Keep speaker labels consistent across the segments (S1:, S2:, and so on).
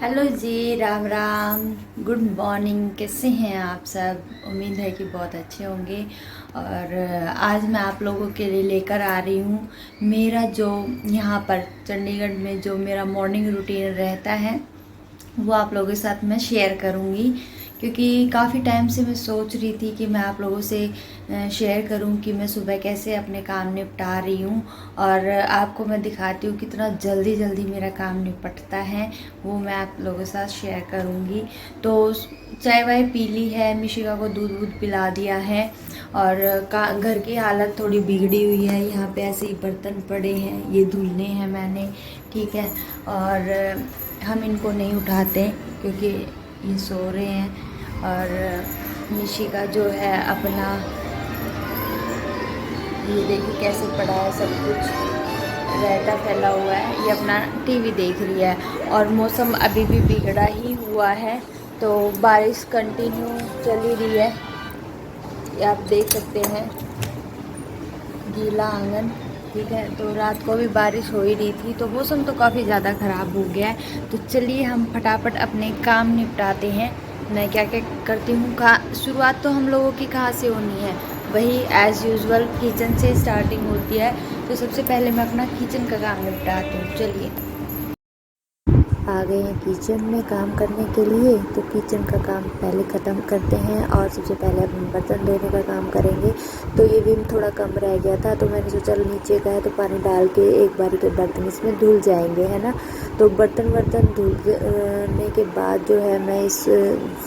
S1: Hello जी, Ram Ram. Good morning. कैसे हैं आप सब? उम्मीद है कि बहुत अच्छे होंगे। और आज मैं आप लोगों के लिए लेकर आ रही हूँ मेरा जो यहाँ पर चंडीगढ़ में जो मेरा मॉर्निंग रूटीन रहता है वो आप लोगों के साथ मैं शेयर करूँगी। क्योंकि काफ़ी टाइम से मैं सोच रही थी कि मैं आप लोगों से शेयर करूं कि मैं सुबह कैसे अपने काम निपटा रही हूं। और आपको मैं दिखाती हूँ कितना जल्दी जल्दी मेरा काम निपटता है, वो मैं आप लोगों के साथ शेयर करूंगी। तो चाय वाय पी ली है, मिशिका को दूध वूध पिला दिया है। और घर की हालत थोड़ी बिगड़ी हुई है, यहाँ पे ऐसे ही बर्तन पड़े हैं, ये धुलने हैं मैंने। ठीक है। और हम इनको नहीं उठाते क्योंकि ये सो रहे हैं। और निशिका जो है अपना, ये देखिए कैसे पड़ा है, सब कुछ रहता फैला हुआ है, ये अपना टीवी देख रही है। और मौसम अभी भी बिगड़ा ही हुआ है, तो बारिश कंटिन्यू चल ही रही है, ये आप देख सकते हैं, गीला आंगन। ठीक है। तो रात को भी बारिश हो ही रही थी, तो मौसम तो काफ़ी ज़्यादा ख़राब हो गया है। तो चलिए हम फटाफट अपने काम निपटाते हैं। मैं क्या क्या करती हूँ, शुरुआत तो हम लोगों की कहाँ से होनी है, वही एज़ यूजुअल किचन से स्टार्टिंग होती है। तो सबसे पहले मैं अपना किचन का काम निपटाती हूँ। चलिए, आ गए हैं किचन में काम करने के लिए। तो किचन का काम पहले ख़त्म करते हैं और सबसे पहले अपने बर्तन धोने का काम करेंगे। तो ये विम थोड़ा कम रह गया था, तो मैंने सोचा नीचे का है तो पानी डाल के एक बारी के बर्तन इसमें धुल जाएंगे, है ना। तो बर्तन धुलने के बाद जो है मैं इस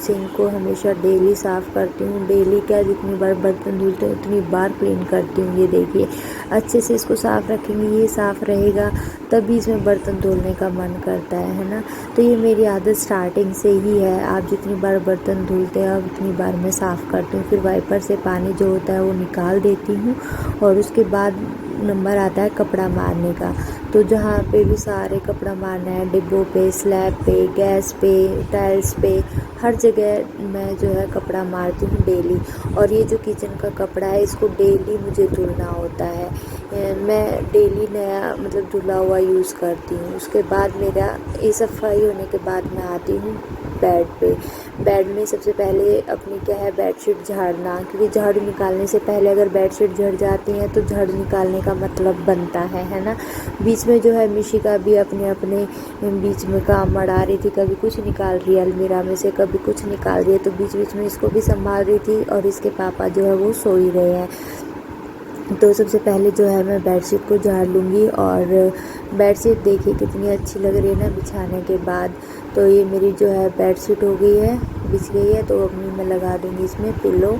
S1: सिंक को हमेशा डेली साफ़ करती हूँ। डेली क्या, जितनी बार बर्तन धुलते हैं उतनी बार क्लीन करती हूँ। ये देखिए, अच्छे से इसको साफ़ रखेंगे, ये साफ़ रहेगा तभी इसमें बर्तन धुलने का मन करता है ना। तो ये मेरी आदत स्टार्टिंग से ही है। आप जितनी बार बर्तन धुलते हैं अब उतनी बार मैं साफ़ करती हूँ। फिर वाइपर से पानी जो होता है वो निकाल देती हूँ। और उसके बाद नंबर आता है कपड़ा मारने का। तो जहाँ पे भी सारे कपड़ा मारना है, डिब्बों पे, स्लैब पे, गैस पे, टाइल्स पे, हर जगह मैं जो है कपड़ा मारती हूँ डेली। और ये जो किचन का कपड़ा है इसको डेली मुझे धुलना होता है। मैं डेली नया मतलब धुला हुआ यूज़ करती हूँ। उसके बाद मेरा ये सफाई होने के बाद मैं आती हूँ बेड पे। बेड में सबसे पहले अपनी क्या है, बेडशीट झाड़ना। क्योंकि झाड़ू निकालने से पहले अगर बेडशीट झड़ जाती है तो झाड़ू निकालने का मतलब बनता है ना। बीच में जो है मिशिका भी अपने अपने बीच में काम अड़ा रही थी, कभी कुछ निकाल रही है अलमीरा में से, कभी कुछ निकाल रही है। तो बीच बीच में इसको भी संभाल रही थी और इसके पापा जो है वो सो ही रहे हैं। तो सबसे पहले जो है मैं बेडशीट को झाड़ लूँगी। और बेडशीट देखिए कितनी अच्छी लग रही है ना बिछाने के बाद। तो ये मेरी जो है बेडशीट हो गई है, बिछ गई है। तो अपनी मैं लगा दूँगी इसमें पिल्लो।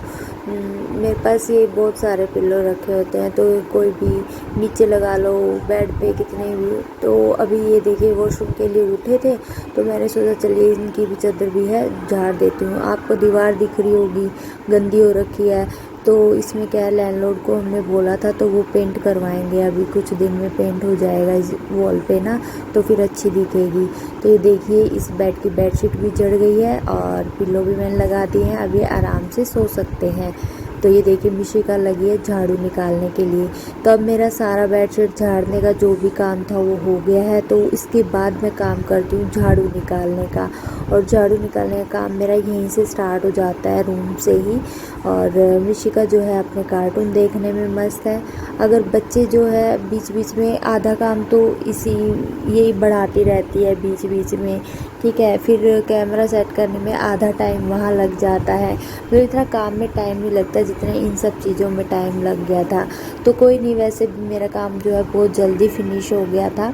S1: मेरे पास ये बहुत सारे पिल्लो रखे होते हैं, तो कोई भी नीचे लगा लो, बेड पे कितने भी। तो अभी ये देखिए वॉशरूम के लिए उठे थे, तो मैंने सोचा चलिए इनकी भी चादर भी है झाड़ देती हूँ। आपको दीवार दिख रही होगी गंदी हो रखी है, तो इसमें क्या है, लैंडलॉर्ड को हमने बोला था तो वो पेंट करवाएंगे। अभी कुछ दिन में पेंट हो जाएगा इस वॉल पे ना, तो फिर अच्छी दिखेगी। तो ये देखिए इस बेड की बेडशीट भी जड़ गई है और पिल्लो भी मैंने लगा दी है। अब ये आराम से सो सकते हैं। तो ये देखिए मिशिका लगी है झाड़ू निकालने के लिए। तो अब मेरा सारा बेडशीट झाड़ने का जो भी काम था वो हो गया है। तो इसके बाद मैं काम करती हूँ झाड़ू निकालने का। और झाड़ू निकालने का काम मेरा यहीं से स्टार्ट हो जाता है, रूम से ही। और मिशिका जो है अपने कार्टून देखने में मस्त है। अगर बच्चे जो है बीच बीच में आधा काम तो यही बढ़ाती रहती है बीच बीच में। ठीक है। फिर कैमरा सेट करने में आधा टाइम वहाँ लग जाता है। मुझे इतना काम में टाइम नहीं लगता जितना इन सब चीज़ों में टाइम लग गया था। तो कोई नहीं, वैसे भी मेरा काम जो है बहुत जल्दी फिनिश हो गया था।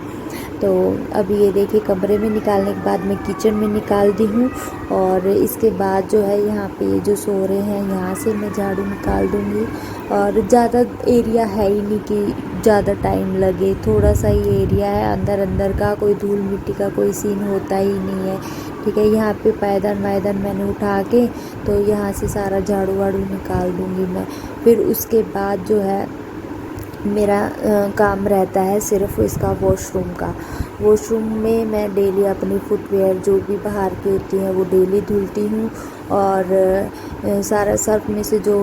S1: तो अभी ये देखिए कमरे में निकालने के बाद मैं किचन में निकाल दी हूँ। और इसके बाद जो है यहाँ पे ये जो सो रहे हैं यहाँ से मैं झाड़ू निकाल दूँगी। और ज़्यादा एरिया है ही नहीं कि ज़्यादा टाइम लगे, थोड़ा सा ही एरिया है, अंदर अंदर का कोई धूल मिट्टी का कोई सीन होता ही नहीं है। ठीक है। यहाँ पे पायदान वायदान मैंने उठा के तो यहाँ से सारा झाड़ू वाड़ू निकाल दूँगी मैं। फिर उसके बाद जो है मेरा काम रहता है सिर्फ इसका वॉशरूम का। वॉशरूम में मैं डेली अपनी फुटवेयर जो भी बाहर की होती हैं वो डेली धुलती हूँ, और सारा सर्फ में से जो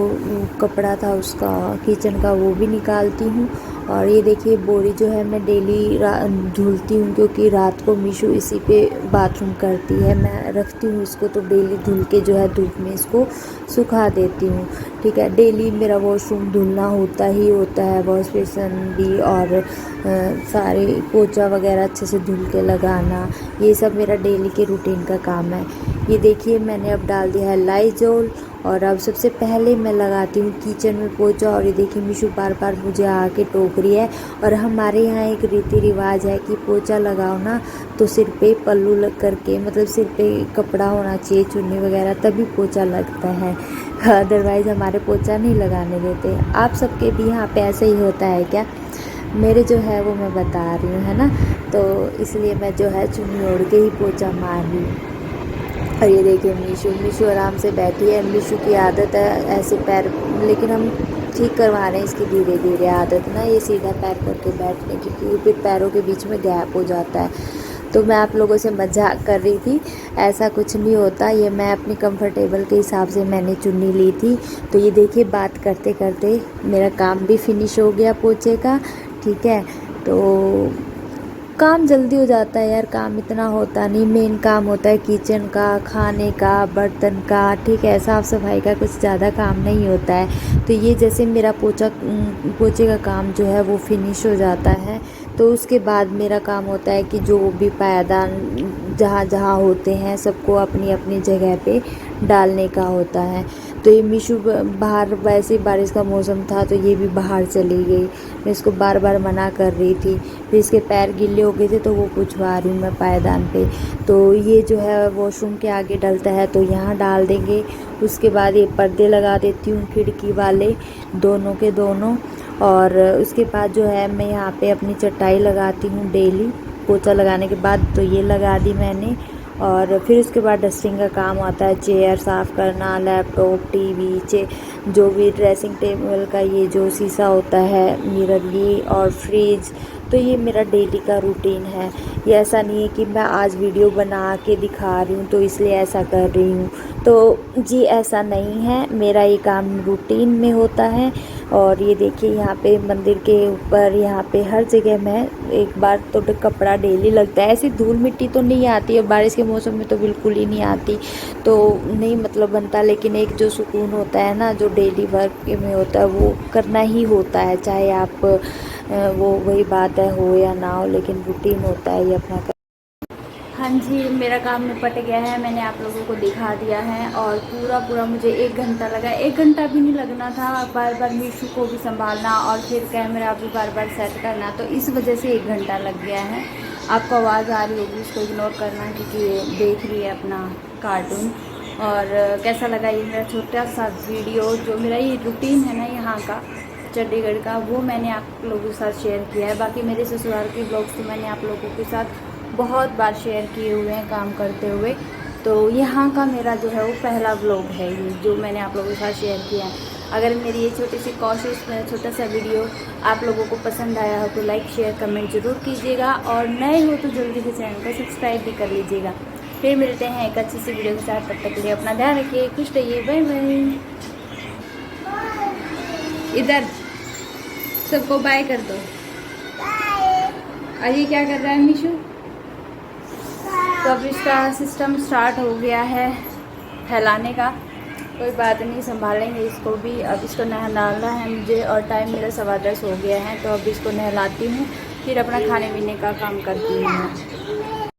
S1: कपड़ा था उसका किचन का वो भी निकालती हूँ। और ये देखिए बोरी जो है मैं डेली धुलती हूँ, क्योंकि रात को मीशू इसी पे बाथरूम करती है। मैं रखती हूँ इसको तो डेली धुल के जो है धूप में इसको सुखा देती हूँ। ठीक है, डेली मेरा वॉशरूम धुलना होता ही होता है, वॉश बेसिन भी, और सारे पोछा वगैरह अच्छे से धुल के लगाना, ये सब मेरा डेली के रूटीन का काम है। ये देखिए मैंने अब डाल दिया है लाइजोल, और अब सबसे पहले मैं लगाती हूँ किचन में पोछा। और ये देखिए मीशू बार बार मुझे आके टोक रही है। और हमारे यहाँ एक रीति रिवाज है कि पोछा लगाओ ना तो सिर पे पल्लू लग करके, मतलब सिर पे कपड़ा होना चाहिए, चुन्नी वगैरह, तभी पोछा लगता है, अदरवाइज़ हमारे पोछा नहीं लगाने देते। आप सबके भी यहाँ पे ऐसे ही होता है क्या? मेरे जो है वो मैं बता रही हूँ, है ना, तो इसलिए मैं जो है चुन्नी ओढ़ के ही पोछा मार रही हूँ। और ये देखिए मीशू आराम से बैठी है। मीशू की आदत है ऐसे पैर, लेकिन हम ठीक करवा रहे हैं इसकी धीरे धीरे आदत ना, ये सीधा पैर करके बैठने की, क्योंकि फिर पैरों के बीच में गैप हो जाता है। तो मैं आप लोगों से मजाक कर रही थी, ऐसा कुछ नहीं होता, ये मैं अपनी कंफर्टेबल के हिसाब से मैंने चुन्नी ली थी। तो ये देखिए बात करते करते मेरा काम भी फिनिश हो गया पोछे का। ठीक है, तो काम जल्दी हो जाता है यार, काम इतना होता नहीं, मेन काम होता है किचन का, खाने का, बर्तन का। ठीक है, साफ़ सफाई का कुछ ज़्यादा काम नहीं होता है। तो ये जैसे मेरा पोछे का काम जो है वो फिनिश हो जाता है, तो उसके बाद मेरा काम होता है कि जो भी पायदान जहाँ जहाँ होते हैं सबको अपनी अपनी जगह पे डालने का होता है। तो ये मीशू बाहर, वैसे ही बारिश का मौसम था तो ये भी बाहर चली गई। मैं इसको बार बार मना कर रही थी, फिर इसके पैर गीले हो गए थे तो वो पूछवा रही हूँ मैं पायदान पे। तो ये जो है वॉशरूम के आगे डलता है तो यहाँ डाल देंगे। उसके बाद ये पर्दे लगा देती हूँ खिड़की वाले, दोनों के दोनों। और उसके बाद जो है मैं यहाँ पे अपनी चटाई लगाती हूँ डेली पोछा लगाने के बाद, तो ये लगा दी मैंने। और फिर उसके बाद डस्टिंग का काम आता है, चेयर साफ़ करना, लैपटॉप, टीवी, जो भी ड्रेसिंग टेबल का ये जो शीशा होता है मिरर, ये और फ्रिज। तो ये मेरा डेली का रूटीन है। ये ऐसा नहीं है कि मैं आज वीडियो बना के दिखा रही हूँ तो इसलिए ऐसा कर रही हूँ, तो जी ऐसा नहीं है, मेरा ये काम रूटीन में होता है। और ये देखिए यहाँ पे मंदिर के ऊपर, यहाँ पे हर जगह मैं एक बार तो कपड़ा डेली लगता है। ऐसी धूल मिट्टी तो नहीं आती है, बारिश के मौसम में तो बिल्कुल ही नहीं आती, तो नहीं मतलब बनता, लेकिन एक जो सुकून होता है ना, जो डेली वर्क में होता है वो करना ही होता है, चाहे आप वो वही बात है हो या ना हो, लेकिन रूटीन होता है ये अपना। हाँ जी, मेरा काम निपट गया है, मैंने आप लोगों को दिखा दिया है। और पूरा मुझे 1 घंटा लगा, 1 घंटा भी नहीं लगना था, बार बार मीशू को भी संभालना और फिर कैमरा भी बार बार सेट करना, तो इस वजह से 1 घंटा लग गया है। आपको आवाज़ आ रही होगी, उसको इग्नोर करना, क्योंकि ये देख रही है अपना कार्टून। और कैसा लगा ये मेरा छोटा सा वीडियो, जो मेरा ये रूटीन है ना यहाँ का चंडीगढ़ का, वो मैंने आप लोगों के साथ शेयर किया है। बाकी मेरे ससुराल के ब्लॉग्स तो मैंने आप लोगों के साथ बहुत बार शेयर किए हुए हैं काम करते हुए, तो यहाँ का मेरा जो है वो पहला व्लॉग है ये, जो मैंने आप लोगों के साथ शेयर किया है। अगर मेरी ये छोटी सी कोशिश, मेरा छोटा सा वीडियो आप लोगों को पसंद आया हो तो लाइक शेयर कमेंट ज़रूर कीजिएगा, और नए हो तो जल्दी से चैनल को सब्सक्राइब भी कर लीजिएगा। फिर मिलते हैं एक अच्छी सी वीडियो के साथ, तब तक के लिए अपना ध्यान रखिए, खुश रहिए, बाय बाय। इधर सबको बाय कर दो। अरे क्या कर रहा है मीशू? तो अब इसका सिस्टम स्टार्ट हो गया है फैलाने का, कोई बात नहीं, संभालेंगे इसको भी। अब इसको नहलाना है मुझे, और टाइम मेरा 10:15 हो गया है, तो अब इसको नहलाती हूँ, फिर अपना खाने पीने का काम करती हूँ।